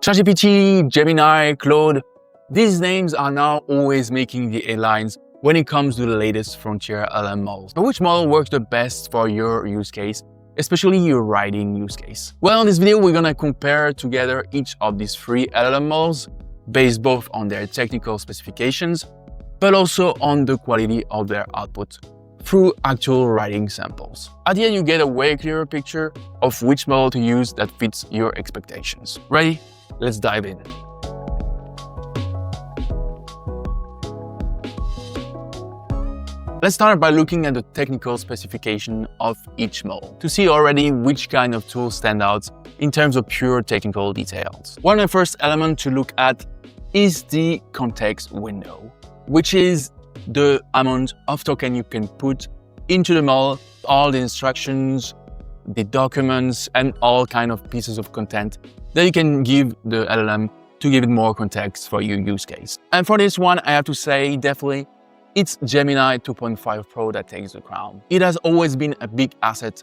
ChatGPT, Gemini, Claude, these names are now always making the headlines when it comes to the latest frontier LLM models. But which model works the best for your use case, especially your writing use case? Well, in this video, we're gonna compare together each of these three LLM models based both on their technical specifications, but also on the quality of their output through actual writing samples. At the end, you get a way clearer picture of which model to use that fits your expectations. Ready? Let's dive in. Let's start by looking at the technical specification of each model to see already which kind of tools stand out in terms of pure technical details. One of the first elements to look at is the context window, which is the amount of token you can put into the model, all the instructions, the documents, and all kind of pieces of content that you can give the LLM to give it more context for your use case. And for this one, I have to say, definitely, it's Gemini 2.5 Pro that takes the crown. It has always been a big asset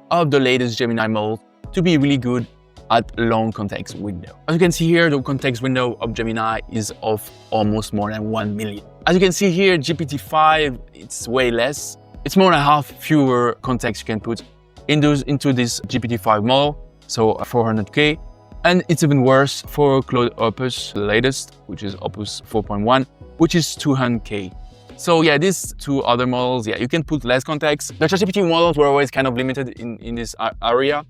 of the latest Gemini model to be really good at long context window. As you can see here, the context window of Gemini is of almost more than 1 million. As you can see here, GPT-5, it's way less. It's more than half fewer context you can put into this GPT-5 model, so 400K. And it's even worse for Claude Opus, the latest, which is Opus 4.1, which is 200K. So yeah, these two other models, yeah, you can put less context. The ChatGPT models were always kind of limited in this area,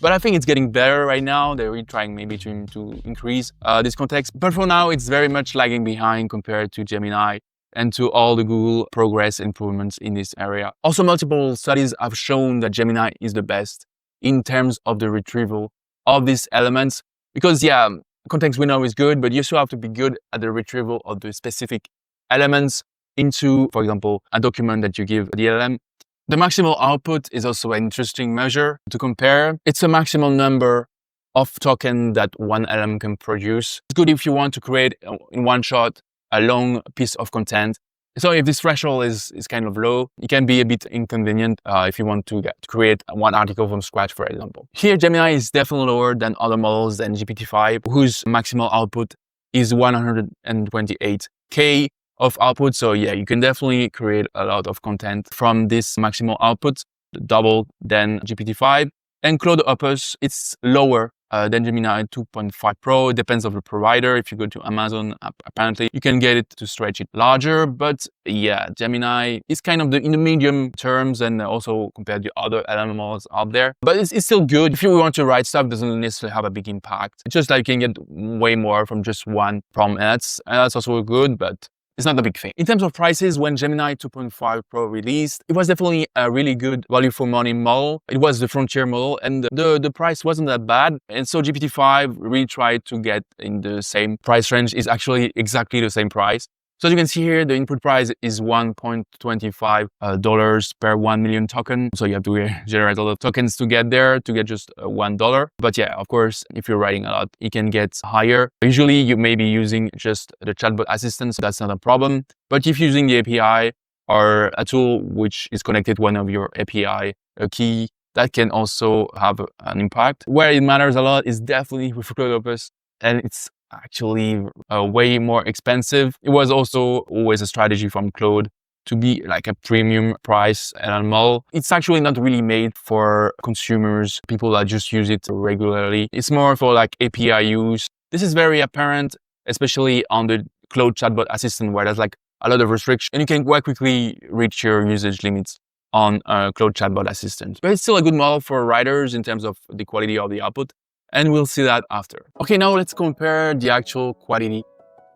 but I think it's getting better right now. They're really trying maybe to increase this context. But for now, it's very much lagging behind compared to Gemini and to all the Google progress improvements in this area. Also, multiple studies have shown that Gemini is the best in terms of the retrieval of these elements. Because yeah, context window is good, but you still have to be good at the retrieval of the specific elements into, for example, a document that you give the LLM. The maximal output is also an interesting measure to compare. It's a maximum number of tokens that one LLM can produce. It's good if you want to create in one shot a long piece of content. So if this threshold is kind of low, it can be a bit inconvenient if you want to create one article from scratch, for example. Here, Gemini is definitely lower than other models than GPT-5, whose maximal output is 128K of output. So yeah, you can definitely create a lot of content from this maximal output, double than GPT-5. And Claude Opus, it's lower than Gemini 2.5 Pro. It depends on the provider. If you go to Amazon, apparently you can get it to stretch it larger. But yeah, Gemini is kind of in the medium terms and also compared to other LLM models out there. But it's still good. If you want to write stuff, it doesn't necessarily have a big impact. It's just like you can get way more from just one prompt. And that's also good, but it's not a big thing. In terms of prices, when Gemini 2.5 Pro released, it was definitely a really good value for money model. It was the frontier model and the price wasn't that bad. And so GPT-5 really tried to get in the same price range. It's actually exactly the same price. So as you can see here, the input price is $1.25 per 1 million token. So you have to generate a lot of tokens to get there, to get just $1. But yeah, of course, if you're writing a lot, it can get higher. Usually you may be using just the chatbot assistant, so that's not a problem. But if you're using the API or a tool which is connected to one of your API key, that can also have an impact. Where it matters a lot is definitely with Claude Opus, and it's actually way more expensive. It was also always a strategy from Claude to be like a premium price LLM model. It's actually not really made for consumers, people that just use it regularly. It's more for like API use. This is very apparent, especially on the Claude chatbot assistant, where there's like a lot of restriction and you can quite quickly reach your usage limits on Claude chatbot assistant. But it's still a good model for writers in terms of the quality of the output. And we'll see that after. Okay, now let's compare the actual quality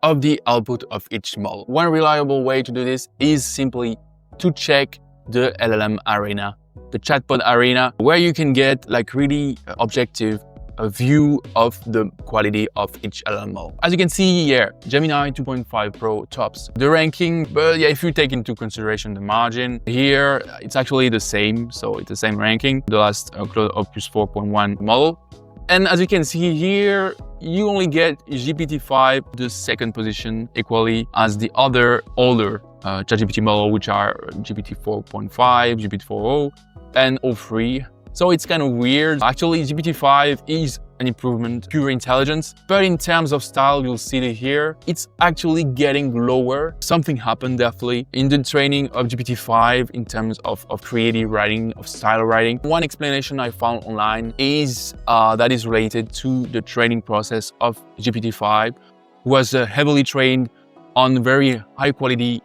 of the output of each model. One reliable way to do this is simply to check the LLM arena, the chatbot arena, where you can get like really objective view of the quality of each LLM model. As you can see here, Gemini 2.5 Pro tops the ranking, but yeah, if you take into consideration the margin, here it's actually the same, so it's the same ranking, the last Claude Opus 4.1 model. And as you can see here, you only get GPT-5, the second position, equally as the other older ChatGPT model, which are GPT 4.5, GPT 4.0, and 03. So it's kind of weird. Actually, GPT-5 is an improvement, pure intelligence. But in terms of style, you'll see it here, it's actually getting lower. Something happened definitely in the training of GPT-5 in terms of creative writing, of style writing. One explanation I found online is that is related to the training process of GPT-5, who was heavily trained on very high quality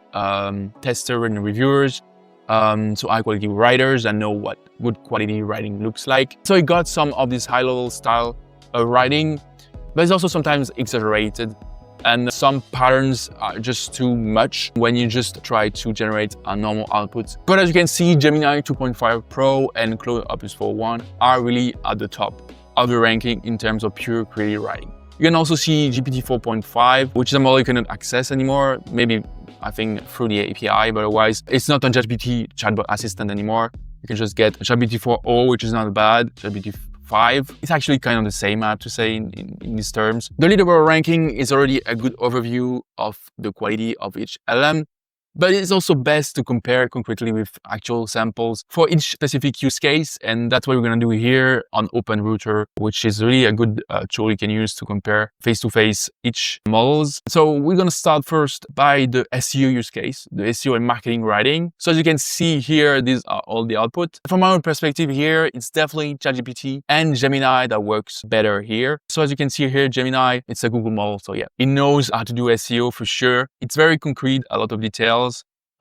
tester and reviewers, so high quality writers that know what good quality writing looks like. So it got some of this high level style of writing, but it's also sometimes exaggerated. And some patterns are just too much when you just try to generate a normal output. But as you can see, Gemini 2.5 Pro and Claude Opus 4.1 are really at the top of the ranking in terms of pure creative writing. You can also see GPT 4.5, which is a model you cannot access anymore. Maybe, I think, through the API, but otherwise, it's not on ChatGPT chatbot assistant anymore. You can just get ChatGPT 4.0, which is not bad. ChatGPT 5. It's actually kind of the same, I have to say, in these terms. The leaderboard ranking is already a good overview of the quality of each LM, but it's also best to compare concretely with actual samples for each specific use case. And that's what we're going to do here on OpenRouter, which is really a good tool you can use to compare face-to-face each models. So we're going to start first by the SEO use case, the SEO and marketing writing. So as you can see here, these are all the output. From my own perspective here, it's definitely ChatGPT and Gemini that works better here. So as you can see here, Gemini, it's a Google model. So yeah, it knows how to do SEO for sure. It's very concrete, a lot of details.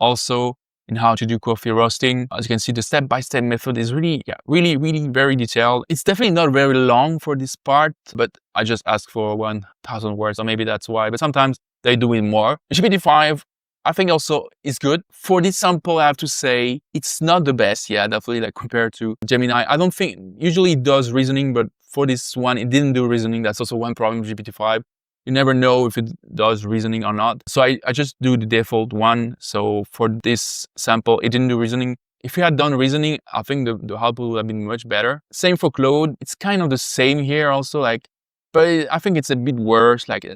Also in how to do coffee roasting. As you can see, the step-by-step method is really very detailed. It's definitely not very long for this part, but I just asked for 1,000 words, or maybe that's why. But sometimes they do it more. GPT-5, I think also is good. For this sample, I have to say, it's not the best, yeah, definitely, like compared to Gemini. I don't think, usually it does reasoning, but for this one, it didn't do reasoning. That's also one problem with GPT-5. You never know if it does reasoning or not. So I just do the default one. So for this sample, it didn't do reasoning. If it had done reasoning, I think the output would have been much better. Same for Claude. It's kind of the same here also, like, but I think it's a bit worse, like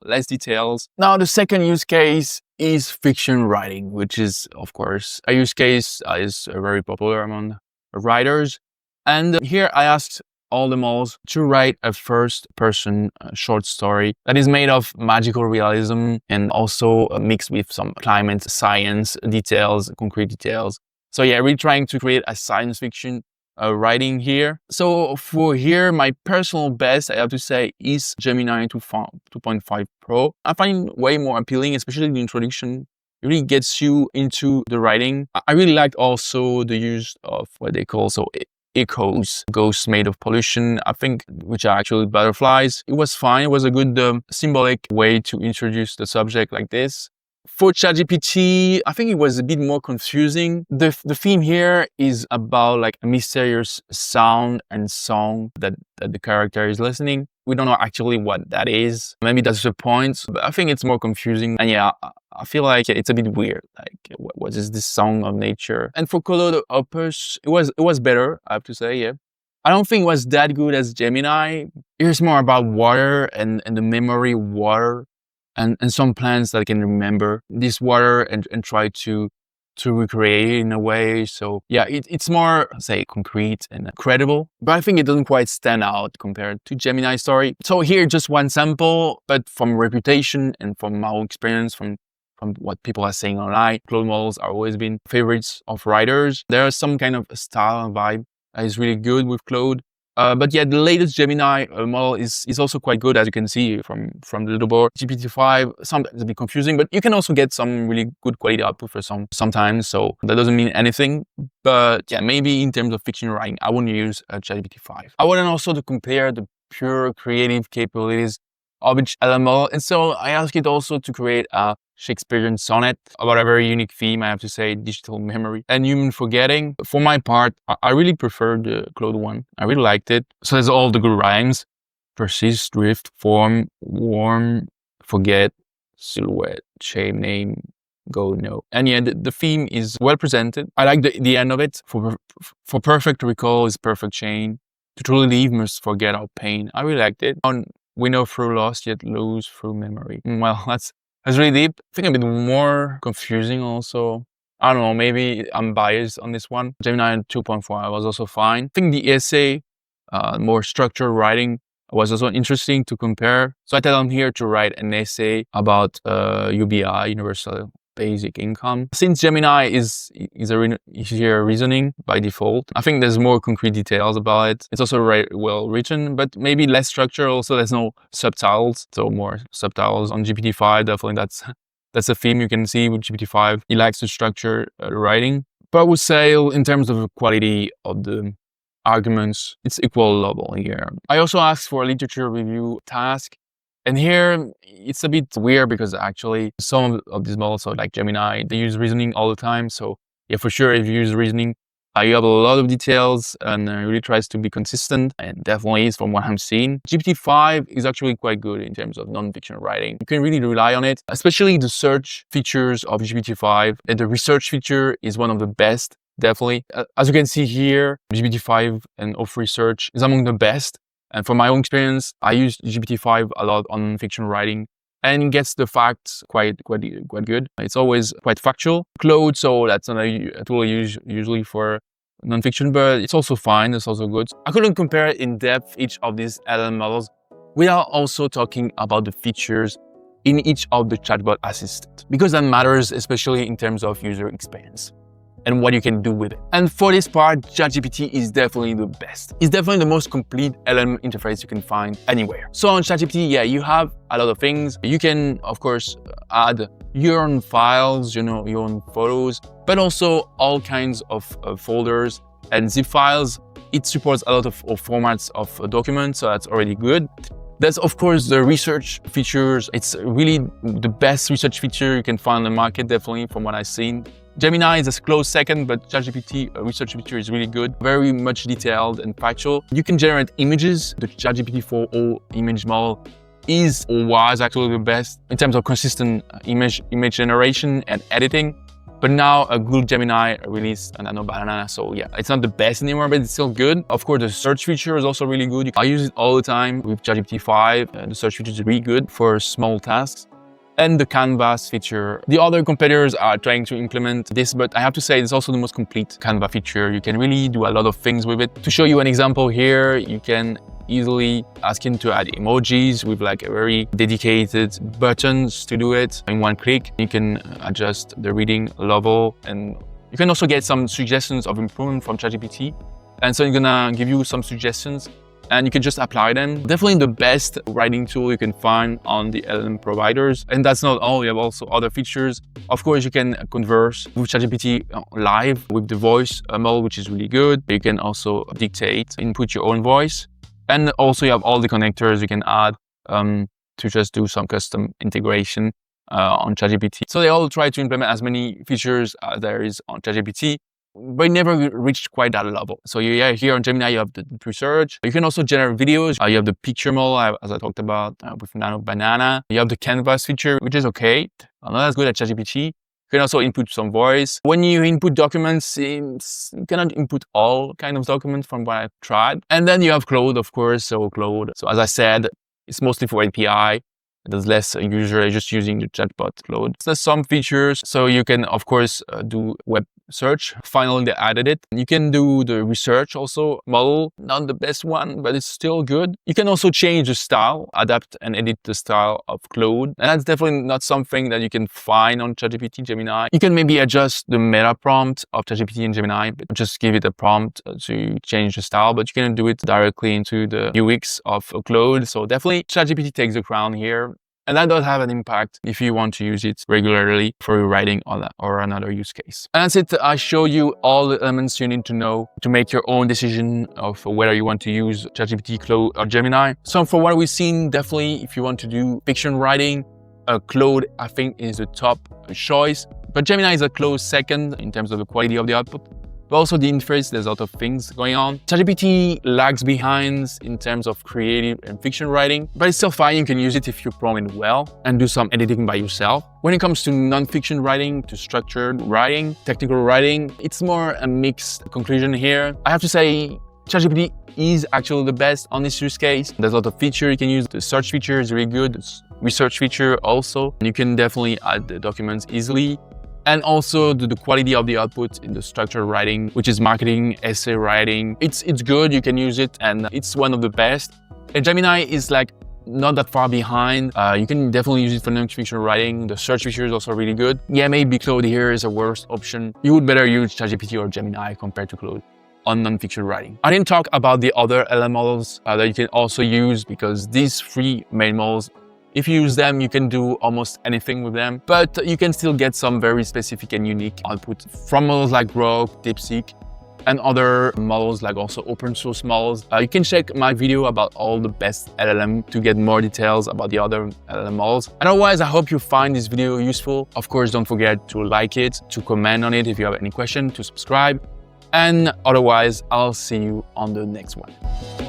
less details. Now, the second use case is fiction writing, which is, of course, a use case that is very popular among writers. And here I asked all the models to write a first-person short story that is made of magical realism and also mixed with some climate science details, concrete details. So yeah, really trying to create a science fiction writing here. So for here, my personal best, I have to say, is Gemini 2.5 Pro. I find it way more appealing, especially the introduction. It really gets you into the writing. I really liked also the use of what they call echoes, ghosts made of pollution, I think, which are actually butterflies. It was fine. It was a good symbolic way to introduce the subject like this. For ChatGPT, I think it was a bit more confusing. The theme here is about like a mysterious sound and song that the character is listening. We don't know actually what that is. Maybe that's the point, but I think it's more confusing. And yeah, I feel like it's a bit weird. Like, what is this song of nature? And for Claude Opus, it was better, I have to say, yeah. I don't think it was that good as Gemini. Here's more about water and the memory of water and some plants that I can remember this water and try to recreate it in a way. So yeah, it's more, say, concrete and credible, but I think it doesn't quite stand out compared to Gemini story. So here, just one sample, but from reputation and from my own experience, from what people are saying online, Claude models are always been favorites of writers. There is some kind of style and vibe that is really good with Claude. But yeah, the latest Gemini model is also quite good, as you can see from the leaderboard. GPT-5, sometimes a bit confusing, but you can also get some really good quality output for sometimes. So that doesn't mean anything. But yeah, maybe in terms of fiction writing, I wouldn't use ChatGPT-5. I wanted also to compare the pure creative capabilities of each LM model. And so I asked it also to create a Shakespearean sonnet about a very unique theme, I have to say, digital memory and human forgetting. For my part, I really prefer the Claude one. I really liked it. So there's all the good rhymes: persist, drift, form, warm, forget, silhouette, shame, name, go, no. And yeah, the theme is well presented. I like the end of it. For perfect recall is perfect chain. To truly live must forget our pain. I really liked it. We know through loss, yet lose through memory. Well, that's really deep. I think a bit more confusing also. I don't know, maybe I'm biased on this one. Gemini 2.4 was also fine. I think the essay, more structured writing, was also interesting to compare. So I tell them here to write an essay about UBI, Universal Basic Income. Since Gemini is easier reasoning by default, I think there's more concrete details about it. It's also well written, but maybe less structure. Also, there's no subtitles, so more subtitles on GPT-5. Definitely, that's a theme you can see with GPT-5. He likes to structure writing, but I would say in terms of the quality of the arguments, it's equal level here. I also asked for a literature review task. And here, it's a bit weird because actually some of these models, so like Gemini, they use reasoning all the time. So yeah, for sure, if you use reasoning, you have a lot of details and really tries to be consistent, and definitely is from what I'm seeing. GPT-5 is actually quite good in terms of non-fiction writing. You can really rely on it, especially the search features of GPT-5. And the research feature is one of the best, definitely. As you can see here, GPT-5 and of research is among the best. And from my own experience, I use GPT-5 a lot on fiction writing, and it gets the facts quite good. It's always quite factual. Claude, so that's not a tool usually for nonfiction, but it's also fine. It's also good. I couldn't compare in depth each of these LLM models. We are also talking about the features in each of the chatbot assistants, because that matters, especially in terms of user experience and what you can do with it. And for this part, ChatGPT is definitely the best. It's definitely the most complete LLM interface you can find anywhere. So on ChatGPT, yeah, you have a lot of things. You can, of course, add your own files, your own photos, but also all kinds of folders and zip files. It supports a lot of formats of documents, so that's already good. There's, of course, the research features. It's really the best research feature you can find on the market, definitely, from what I've seen. Gemini is a close second, but ChatGPT research feature is really good, very much detailed and factual. You can generate images. The ChatGPT 4o image model is or was actually the best in terms of consistent image generation and editing. But now a Google Gemini released a Nano Banana, so yeah, it's not the best anymore, but it's still good. Of course, the search feature is also really good. I use it all the time with ChatGPT 5, and the search feature is really good for small tasks. And the Canvas feature. The other competitors are trying to implement this, but I have to say it's also the most complete Canva feature. You can really do a lot of things with it. To show you an example here, you can easily ask him to add emojis with like a very dedicated buttons to do it in one click. You can adjust the reading level, and you can also get some suggestions of improvement from ChatGPT. And so it's gonna give you some suggestions, and you can just apply them. Definitely the best writing tool you can find on the LLM providers. And that's not all, you have also other features. Of course, you can converse with ChatGPT live with the voice model, which is really good. You can also dictate, input your own voice. And also you have all the connectors you can add to just do some custom integration on ChatGPT. So they all try to implement as many features as there is on ChatGPT, but never reached quite that level. So yeah, here on Gemini, you have the research. You can also generate videos. You have the picture model, as I talked about with Nano Banana. You have the Canvas feature, which is okay. Not as good as ChatGPT. You can also input some voice. When you input documents, you cannot input all kind of documents from what I've tried. And then you have Claude, of course. So Claude, so as I said, it's mostly for API. There's less user just using the chatbot Claude. There's some features, so you can, of course, do web search. Finally, they added it. You can do the research also model, not the best one, but it's still good. You can also change the style, adapt and edit the style of Claude. And that's definitely not something that you can find on ChatGPT, Gemini. You can maybe adjust the meta prompt of ChatGPT and Gemini, but just give it a prompt to change the style, but you can do it directly into the UX of Claude. So definitely ChatGPT takes the crown here. And that does have an impact if you want to use it regularly for your writing or another use case. And that's it. I show you all the elements you need to know to make your own decision of whether you want to use ChatGPT, Claude, or Gemini. So for what we've seen, definitely if you want to do fiction writing, Claude, I think, is the top choice. But Gemini is a close second in terms of the quality of the output. But also the interface, there's a lot of things going on. ChatGPT lags behind in terms of creative and fiction writing, but it's still fine. You can use it if you prompt it well and do some editing by yourself. When it comes to non-fiction writing, to structured writing, technical writing, it's more a mixed conclusion here. I have to say, ChatGPT is actually the best on this use case. There's a lot of features you can use. The search feature is really good. The research feature also. You can definitely add the documents easily. And also the quality of the output in the structured writing, which is marketing, essay writing. It's good, you can use it, and it's one of the best. And Gemini is like not that far behind. You can definitely use it for non-fiction writing. The search feature is also really good. Yeah, maybe Claude here is a worse option. You would better use ChatGPT or Gemini compared to Claude on non-fiction writing. I didn't talk about the other LM models that you can also use, because these three main models, if you use them, you can do almost anything with them, but you can still get some very specific and unique output from models like Grok, DeepSeek, and other models like also open source models. You can check my video about all the best LLM to get more details about the other LLM models. Otherwise, I hope you find this video useful. Of course, don't forget to like it, to comment on it if you have any question, to subscribe. And otherwise, I'll see you on the next one.